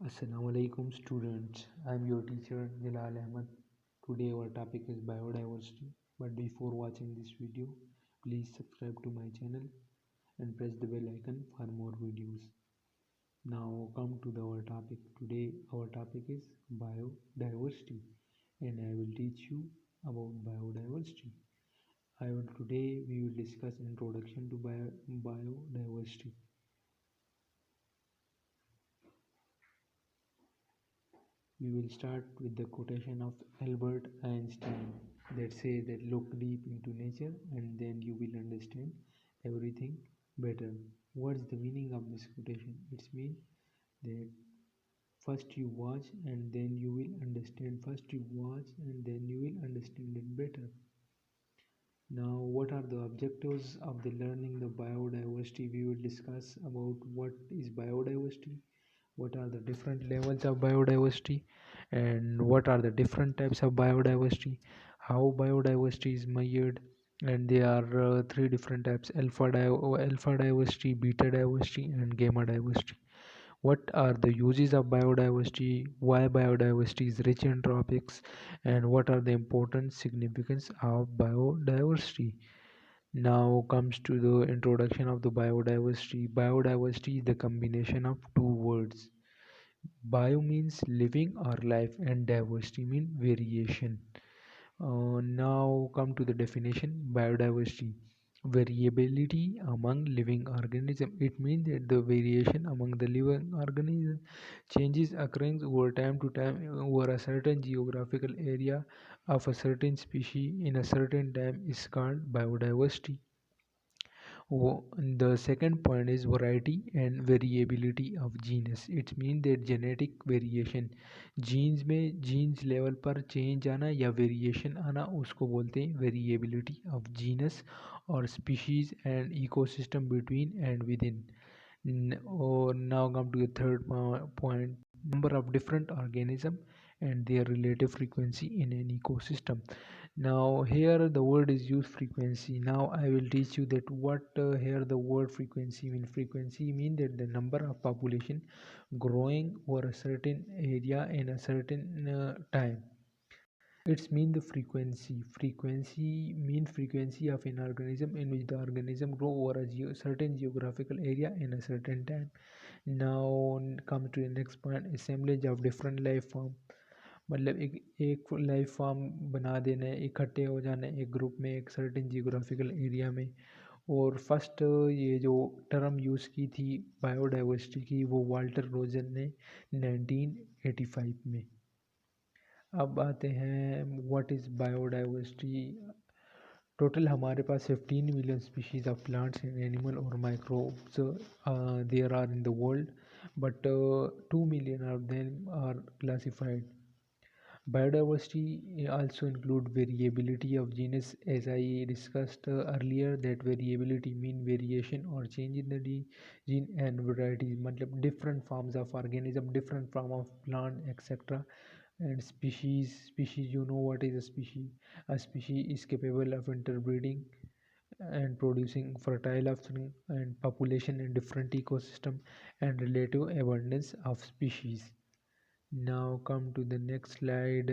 Assalamu alaikum students. I am your teacher Jalal Ahmed. Today our topic is biodiversity. But before watching this video, please subscribe to my channel and press the bell icon for more videos. Now come to our topic. Today our topic is biodiversity and I will teach you about biodiversity. Today we will discuss introduction to biodiversity. We will start with the quotation of Albert Einstein that says that look deep into nature and then you will understand everything better. What's the meaning of this quotation? It means that first you watch and then you will understand. First you watch and then you will understand it better. Now, what are the objectives of the learning the biodiversity? We will discuss about what is biodiversity, what are the different levels of biodiversity, and what are the different types of biodiversity, how biodiversity is measured, and there are three different types: alpha diversity, beta diversity, and gamma diversity. What are the uses of biodiversity, why biodiversity is rich in tropics, and what are the important significance of biodiversity. Now comes to the introduction of the biodiversity. Biodiversity is the combination of two words. Bio means living or life and diversity means variation. Now come to the definition. Biodiversity: variability among living organisms. It means that the variation among the living organisms, changes occurring over time to time over a certain geographical area of a certain species in a certain time is called biodiversity. The second point is variety and variability of genus. It means that genetic variation, genes में genes level पर change आना या variation आना उसको बोलते हैं variability of genus और species and ecosystem between and within. Or now come to the third point: number of different organisms and their relative frequency in an ecosystem. Now here the word is used frequency. Now I will teach you that what here the word frequency mean. Frequency mean that the number of population growing over a certain area in a certain time. It's mean the frequency. Frequency mean frequency of an organism in which the organism grow over a certain geographical area in a certain time. Now come to the next point: assemblage of different life form. मतलब एक life form बना देना है, इकट्ठे हो जाना है एक ग्रुप में एक सर्टेन जियोग्राफिकल एरिया में. और फर्स्ट ये जो टर्म यूज़ की थी बायोडाइवर्सिटी की वो वाल्टर रोजन ने 1985 में. अब आते हैं व्हाट इज़ बायोडाइवर्सिटी. टोटल हमारे पास 15 million species of plants and animal और microbes there are in the world, but 2 million of them are classified. Biodiversity also include variability of genus, as I discussed earlier that variability mean variation or change in the gene, and variety मतलब different forms of organism, different form of plant, etc. And species, you know what is a species. A species is capable of interbreeding and producing fertile offspring, and population in different ecosystem and relative abundance of species. Now come to the next slide.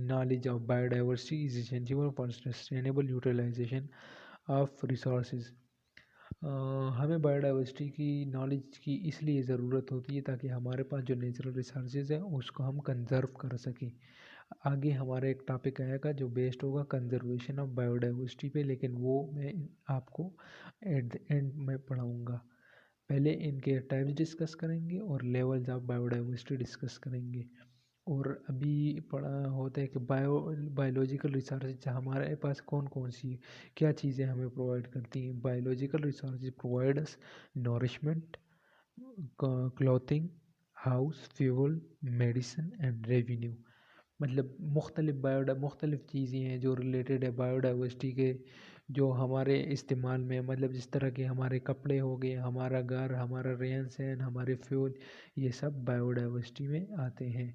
Knowledge of biodiversity is essential for sustainable utilization of resources. हमें biodiversity की knowledge की इसलिए ज़रूरत होती है ताकि हमारे पास जो नेचुरल रिसोर्सेज हैं उसको हम कंजर्व कर सकें. आगे हमारा एक टॉपिक आएगा जो बेस्ड होगा कंजर्वेशन ऑफ बायोडाइवर्सिटी पे, लेकिन वो मैं आपको एट द एंड में पढ़ाऊँगा. पहले इनके टाइप्स डिस्कस करेंगे और लेवल्स ऑफ बायोडाइवर्सिटी डिस्कस करेंगे. और अभी पढ़ा होता है कि बायोलॉजिकल रिसोर्सेज हमारे पास कौन कौन सी क्या चीज़ें हमें प्रोवाइड करती हैं. Biological resources provide us nourishment, clothing, house, fuel, medicine and revenue. मतलब मुख्तलिफ़ चीज़ें हैं जो रिलेटेड है बायोडाइवर्सिटी के, जो हमारे इस्तेमाल में मतलब जिस तरह के हमारे कपड़े हो गए, हमारा घर, हमारा रहन सहन, हमारे फ्यूल, ये सब बायोडाइवर्सिटी में आते हैं.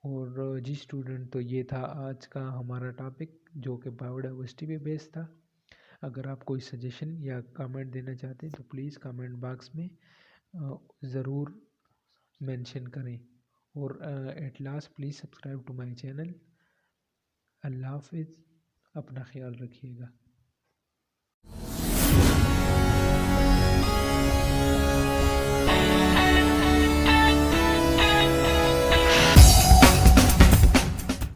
और जी स्टूडेंट, तो ये था आज का हमारा टॉपिक जो कि बायोडाइवर्सिटी पे बेस्ड था. अगर आप कोई सजेशन या कमेंट देना चाहते हैं तो प्लीज़ कमेंट बॉक्स में ज़रूर मेंशन करें। और at last please subscribe to my channel. अल्लाह हाफिज़, अपना ख्याल रखिएगा।